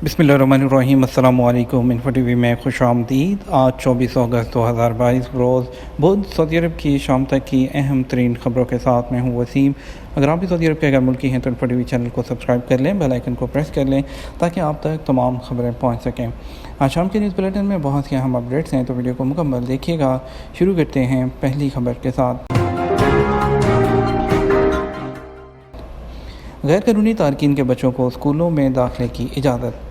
बिस्मिल्लाहिर्रहमानिर्रहीम। अस्सलामु अलैकुम। इन्फो टीवी में खुश आमदीद। आज 24 अगस्त 2022 रोज़ बुध सऊदी अरब की शाम तक की अहम तरीन ख़बरों के साथ मैं हूँ वसीम। अगर आप भी सऊदी अरब के गैर मुल्की हैं तो इन्फो टीवी चैनल को सब्सक्राइब कर लें, बेल आइकन को प्रेस कर लें ताकि आप तक तमाम खबरें पहुँच सकें। आज शाम के न्यूज़ बुलेटिन में बहुत सी अहम अपडेट्स हैं, तो वीडियो को मुकम्मल देखिएगा। शुरू करते हैं पहली खबर के साथ। गैर कानूनी तारकीन के बच्चों को स्कूलों में दाखिले की इजाज़त।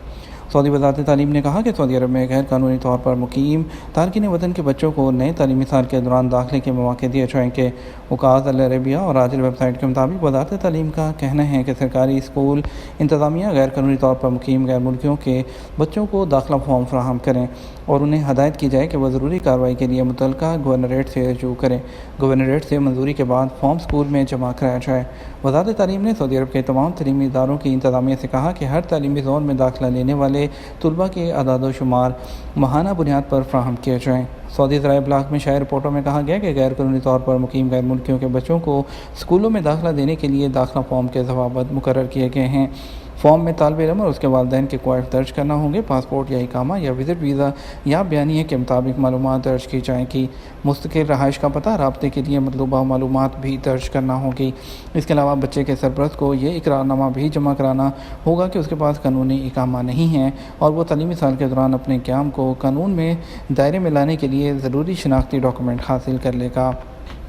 सऊदी वज़ारत तालीम ने कहा कि सऊदी अरब में गैर कानूनी तौर पर मुकीम तारकीन वतन के बच्चों को नए तालीमी साल के दौरान दाखिले के मौके दिए जाएंगे। वकालत अल अरबिया और आजिल वेबसाइट के मुताबिक वज़ारत तालीम का कहना है कि सरकारी स्कूल इंतज़ामिया गैर कानूनी तौर पर मुकीम गैर मुल्कियों के बच्चों को दाखिला फॉर्म फराहम करें और उन्हें हदायत की जाए कि वह ज़रूरी कार्रवाई के लिए मुतल्लिका गवर्नरेट से रजू करें। गवर्नरेट से मंजूरी के बाद फॉर्म स्कूल में जमा कराया जाए। वज़ारत तालीम ने सऊदी अरब के तमाम तलीमी इदारों की इंतज़ामिया से कहा कि हर तालीमी ज़ोन में दाखिला लेने वाले तलबा के अदाद शुमार माहाना बुनियाद पर फ्राहम किए जाएँ। सऊदी ज़राए ब्लाक में शाये रिपोर्टों में कहा गया कि गैर कानूनी तौर पर मुकीम गैर मुल्कियों के बच्चों को स्कूलों में दाखिला देने के लिए दाखिला फॉर्म के ज़वाबित मुकर्रर किए गए हैं। फॉर्म में तालिब इल्म और उसके वालिदैन के क्वाइट दर्ज करना होंगे। पासपोर्ट या इकामा या विज़िट वीज़ा या बयानिए के मुताबिक मालूमात दर्ज की जाएंगी। मुस्तकिल रहाइश का पता, राब्ते के लिए मतलूबा मालूमात भी दर्ज करना होगी। इसके अलावा बच्चे के सरपरस्त को ये इकरारनामा भी जमा कराना होगा कि उसके पास कानूनी इकामा नहीं है और वो तालीमी साल के दौरान अपने क़याम को कानून में दायरे में लाने के लिए ज़रूरी शनाख्ती डॉक्यूमेंट हासिल कर लेगा।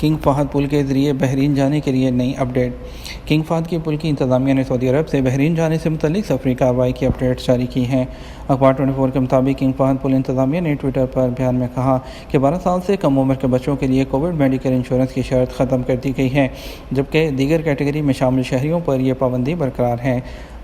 किंग फहद पुल के ज़रिए बहरीन जाने के लिए नई अपडेट। किंग फहद के पुल की इंतज़ामिया ने सऊदी अरब से बहरीन जाने से मुतल्लिक सफरी कार्रवाई की अपडेट्स जारी की हैं। अखबार 24 के मुताबिक किंग फहद पुल इंतज़ामिया ने ट्विटर पर बयान में कहा कि 12 साल से कम उम्र के बच्चों के लिए कोविड मेडिकल इंश्योरेंस की शर्त ख़त्म कर दी गई है, जबकि दीगर कैटेगरी में शामिल शहरियों पर यह पाबंदी बरकरार है।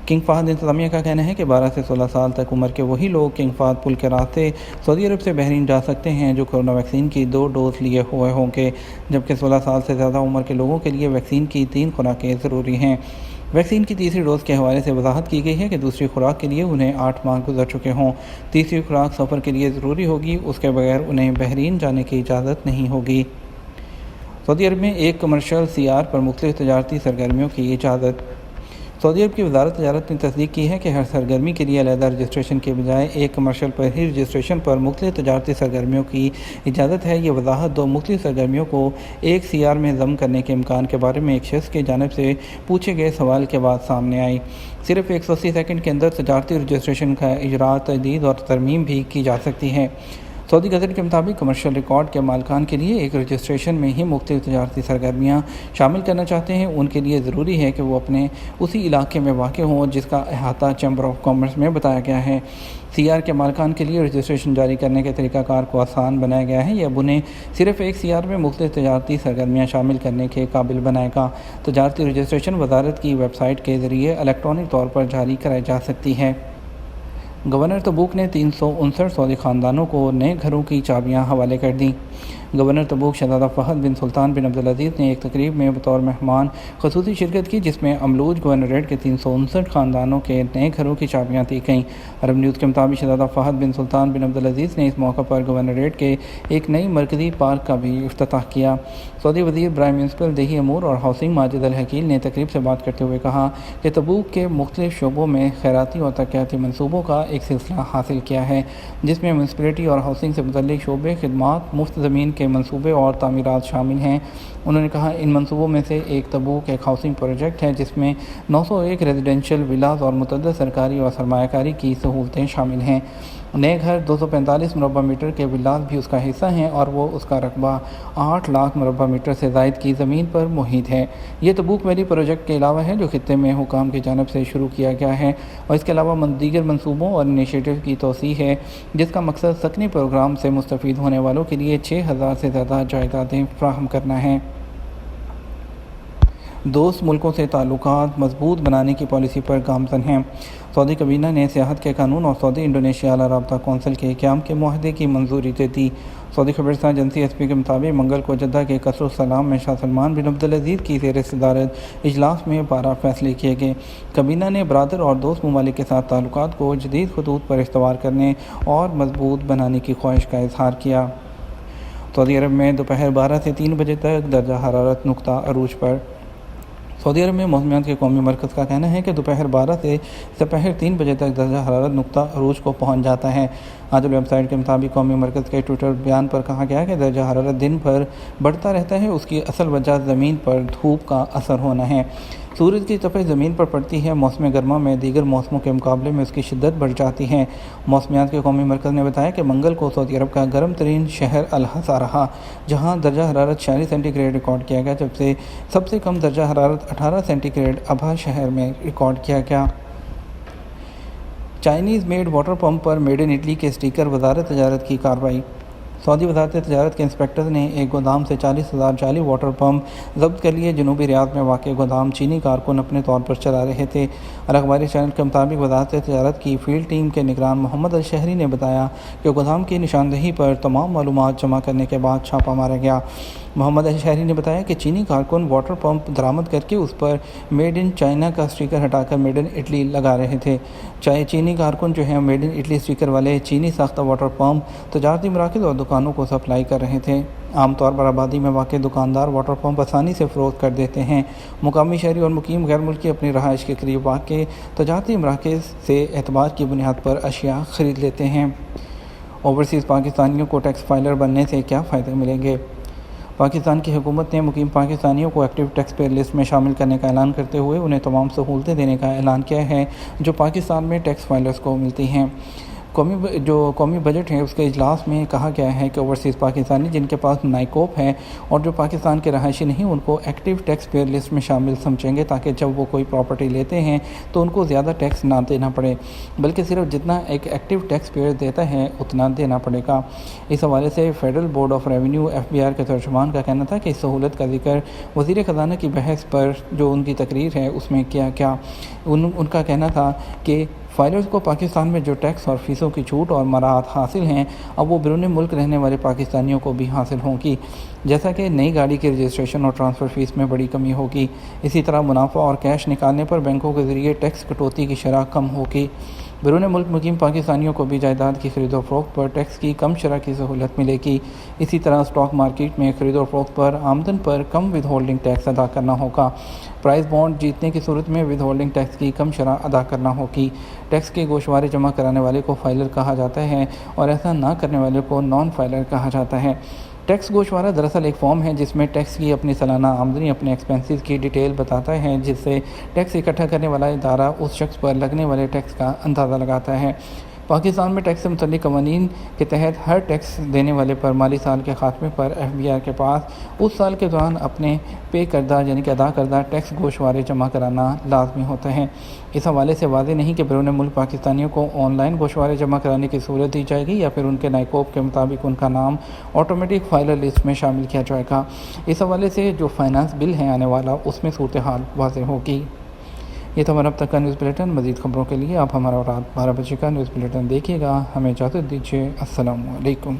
किंग फहद इंतज़ामिया का कहना है कि 12 से 16 साल तक उम्र के वही लोग किंग फहद पुल के रास्ते सऊदी अरब से बहरीन जा सकते हैं जो कोरोना वैक्सीन की 2 डोज लिए हुए होंगे, जबकि 16 साल से ज़्यादा उम्र के लोगों के लिए वैक्सीन की 3 खुराकें ज़रूरी हैं। वैक्सीन की तीसरी डोज़ के हवाले से वजाहत की गई है कि दूसरी खुराक के लिए उन्हें 8 माह गुजर चुके हों। तीसरी खुराक सफ़र के लिए ज़रूरी होगी, उसके बगैर उन्हें बहरीन जाने की इजाज़त नहीं होगी। सऊदी अरब में एक कमर्शियल CR पर मुख्तलिफ तजारती सरगर्मियों की इजाज़त। सऊदी अरब की वज़ारत तजारत ने तस्दीक की है कि हर सरगर्मी के लिए अलहदा रजिस्ट्रेशन के बजाय एक कमर्शियल पर ही रजिस्ट्रेशन पर मुख्तलिफ तजारती सरगर्मियों की इजाज़त है। ये वजाहत 2 मुख्तलिफ सरगर्मियों को एक CR में ज़म करने के इम्कान के बारे में एक शख्स की जानिब से पूछे गए सवाल के बाद सामने आई। सिर्फ 180 सेकंड के अंदर तजारती रजिस्ट्रेशन का इजरा, तजदीद और तरमीम भी की जा सकती है। सऊदी गज़ट के मुताबिक कमर्शियल रिकॉर्ड के मालिकान के लिए एक रजिस्ट्रेशन में ही मुख्तलिफ तजारती सरगर्मियाँ शामिल करना चाहते हैं। उनके लिए ज़रूरी है कि वो अपने उसी इलाके में वाक़ हों जिसका अहाता चैम्बर ऑफ कॉमर्स में बताया गया है। CR के मालिकान के लिए रजिस्ट्रेशन जारी करने के तरीक़ाकार को आसान बनाया गया है। यह उन्हें सिर्फ एक CR में मुख्तलिफ तजारती सरगर्मियाँ शामिल करने के काबिल बनाएगा। तजारती रजिस्ट्रेशन वज़ारत की वेबसाइट के ज़रिए इलेक्ट्रॉनिक तौर पर जारी कराई जा सकती है। गवर्नर तबूक ने 359 सऊदी ख़ानदानों को नए घरों की चाबियां हवाले कर दी। गवर्नर तबूक शहज़ादा फ़हद बिन सुल्तान बिन अब्दुल अज़ीज़ ने एक तकरीब में बतौर मेहमान ख़ुसूसी शिरकत की, जिसमें अमलूज गवर्नरेट के 359 ख़ानदानों के नए घरों की चाबियां दी गईं। अरब न्यूज़ के मुताबिक शहज़ादा फ़हद बिन सुल्तान बिन अब्दुल अज़ीज़ ने इस मौका पर गवर्नरेट के एक नई मरकज़ी पार्क का भी इफ्तिताह किया। सऊदी वज़ीर बराए म्यूनसिपल, देही अमूर और हाउसिंग माजिद अल हकील ने तकरीब से बात करते हुए कहा कि तबूक के मुख्तलिफ शोबों में खैराती और तरक्याती मनसूबों का एक सिलसिला हासिल किया है, जिसमें म्यूनसिपलिटी और हाउसिंग से मुतल्लिक शोबे, खिदमात, मुफ्त ज़मीन के मनसूबे और तामीरात शामिल हैं। उन्होंने कहा इन मनसूबों में से एक तबूक एक हाउसिंग प्रोजेक्ट है जिसमें 901 रेजिडेंशियल विलाज और मुतअद्दिद सरकारी और सरमायाकारी की सहूलतें शामिल हैं। नए घर 245 मुरबा मीटर के विलाज भी उसका हिस्सा हैं और वो उसका रकबा 8 लाख मुरबा मीटर से ज़ायद की ज़मीन पर मुहित है। ये तबूक वैली प्रोजेक्ट के अलावा है जो खित्ते में हुकाम की जानिब से शुरू किया गया है और इसके अलावा दीगर मनसूबों और इनिशिएटिव की तोसी है, जिसका मकसद सकनी प्रोग्राम से मुस्तफ़ीद होने वालों के लिए 6000 से ज़्यादा जायदादें फ्राहम करना है। दोस्त मुल्कों से ताल्लुकात मजबूत बनाने की पॉलिसी पर गामज़न हैं। सऊदी कबीना ने सियाहत के कानून और सऊदी इंडोनेशिया आला राब्ता कौंसिल के क़याम के मुआहदे की मंजूरी दे दी। सऊदी खबरसां एजेंसी SP के मुताबिक मंगल को जद्दा के कसरुल सलाम में शाह सलमान बिन अब्दुल अज़ीज़ की ज़ेर सदारत इजलास में 12 फैसले किए गए। कबीना ने बरादर और दोस्त ममालिक के साथ ताल्लुकात को जदीद खतूत पर इस्तवार करने और मजबूत बनाने की ख्वाहिश का इजहार किया। सऊदी अरब में दोपहर 12 से 3 बजे तक दर्जा हरारत नुक्ता अरूज पर। سعودی عرب میں موسمیات کے قومی مرکز کا کہنا ہے کہ دوپہر 12 سے دوپہر 3 بجے تک درجہ حرارت نقطہ عروج کو پہنچ جاتا ہے۔ آج ویب سائٹ کے مطابق قومی مرکز کے ٹویٹر بیان پر کہا گیا کہ درجہ حرارت دن بھر بڑھتا رہتا ہے، اس کی اصل وجہ زمین پر دھوپ کا اثر ہونا ہے۔ سورج کی تپش زمین پر پڑتی ہے، موسم گرما میں دیگر موسموں کے مقابلے میں اس کی شدت بڑھ جاتی ہے۔ موسمیات کے قومی مرکز نے بتایا کہ منگل کو سعودی عرب کا گرم ترین شہر الحسا رہا، جہاں درجہ حرارت 46 سینٹی گریڈ ریکارڈ کیا گیا، جبکہ سب سے کم درجہ حرارت 18 سینٹی گریڈ ابھا شہر میں ریکارڈ کیا گیا۔ Chinese made water pump per made in Italy کے اسٹیکر، وزارت تجارت کی کارروائی۔ سعودی وزارت تجارت کے انسپکٹر نے ایک گودام سے 40,000 جعلی واٹر پمپ ضبط کر لیے۔ جنوبی ریاض میں واقع گودام چینی کارکن اپنے طور پر چلا رہے تھے۔ اخباری چینل کے مطابق وزارت تجارت کی فیلڈ ٹیم کے نگران محمد الشہری نے بتایا کہ گودام کی نشاندہی پر تمام معلومات جمع کرنے کے بعد چھاپہ مارا گیا۔ محمد الشہری نے بتایا کہ چینی کارکن واٹر پمپ درآمد کر کے اس پر میڈ ان چائنا کا اسٹیکر ہٹا کر میڈ ان اٹلی لگا رہے تھے۔ چینی کارکن جو ہیں میڈ ان اٹلی اسٹیکر والے چینی ساختہ واٹر پمپ تجارتی مراکز اور دکانوں کو سپلائی کر رہے تھے۔ عام طور پر آبادی میں واقع دکاندار واٹر پمپ آسانی سے فروخت کر دیتے ہیں۔ مقامی شہری اور مقیم غیر ملکی اپنی رہائش کے قریب واقع تجارتی مراکز سے اعتبار کی بنیاد پر اشیاء خرید لیتے ہیں۔ اوورسیز پاکستانیوں کو ٹیکس فائلر بننے سے کیا فائدے ملیں گے؟ پاکستان کی حکومت نے مقیم پاکستانیوں کو ایکٹیو ٹیکس پیئر لسٹ میں شامل کرنے کا اعلان کرتے ہوئے انہیں تمام سہولتیں دینے کا اعلان کیا ہے جو پاکستان میں ٹیکس فائلرز کو ملتی ہیں۔ قومی بجٹ ہے اس کے اجلاس میں کہا گیا ہے کہ اوورسیز پاکستانی جن کے پاس نائکوپ ہے اور جو پاکستان کے رہائشی نہیں ان کو ایکٹیو ٹیکس پیئر لسٹ میں شامل سمجھیں گے تاکہ جب وہ کوئی پراپرٹی لیتے ہیں تو ان کو زیادہ ٹیکس نہ دینا پڑے بلکہ صرف جتنا ایک ایکٹیو ٹیکس پیئر دیتا ہے اتنا دینا پڑے گا۔ اس حوالے سے federal board of revenue FBR کے ترجمان کا کہنا تھا کہ اس سہولت کا ذکر وزیر خزانہ کی بحث پر جو ان کی تقریر ہے اس میں کیا گیا۔ ان کا کہنا تھا کہ فائلرز کو پاکستان میں جو ٹیکس اور فیسوں کی چھوٹ اور مراعات حاصل ہیں اب وہ بیرون ملک رہنے والے پاکستانیوں کو بھی حاصل ہوں گی، جیسا کہ نئی گاڑی کی رجسٹریشن اور ٹرانسفر فیس میں بڑی کمی ہوگی۔ اسی طرح منافع اور کیش نکالنے پر بینکوں کے ذریعے ٹیکس کٹوتی کی شرح کم ہوگی۔ بیرون ملک مقیم پاکستانیوں کو بھی جائیداد کی خرید و فروخت پر ٹیکس کی کم شرح کی سہولت ملے گی۔ اسی طرح اسٹاک مارکیٹ میں خرید و فروخت پر آمدن پر کم ود ہولڈنگ ٹیکس ادا کرنا ہوگا۔ پرائز بانڈ جیتنے کی صورت میں ود ہولڈنگ ٹیکس کی کم شرح ادا کرنا ہوگی۔ ٹیکس کے گوشوارے جمع کرانے والے کو فائلر کہا جاتا ہے اور ایسا نہ کرنے والے کو نان فائلر کہا جاتا ہے۔ ٹیکس گوشوارہ دراصل ایک فارم ہے جس میں ٹیکس کی اپنی سالانہ آمدنی، اپنے ایکسپنسز کی ڈیٹیل بتاتا ہے، جس سے ٹیکس اکٹھا کرنے والا ادارہ اس شخص پر لگنے والے ٹیکس کا اندازہ لگاتا ہے۔ پاکستان میں ٹیکس سے متعلق قوانین کے تحت ہر ٹیکس دینے والے پر مالی سال کے خاتمے پر FBR کے پاس اس سال کے دوران اپنے پے کردہ یعنی کہ ادا کردہ ٹیکس گوشوارے جمع کرانا لازمی ہوتا ہے۔ اس حوالے سے واضح نہیں کہ بیرون ملک پاکستانیوں کو آن لائن گوشوارے جمع کرانے کی سہولت دی جائے گی یا پھر ان کے نائکوپ کے مطابق ان کا نام آٹومیٹک فائلر لسٹ میں شامل کیا جائے گا۔ اس حوالے سے جو فائنانس بل ہے آنے والا اس میں صورتحال واضح ہوگی۔ یہ تھا ہمارا اب تک کا نیوز بلیٹن۔ مزید خبروں کے لیے آپ ہمارا رات 12 بجے کا نیوز بلیٹن دیکھیے گا۔ ہمیں اجازت دیجیے۔ السلام علیکم۔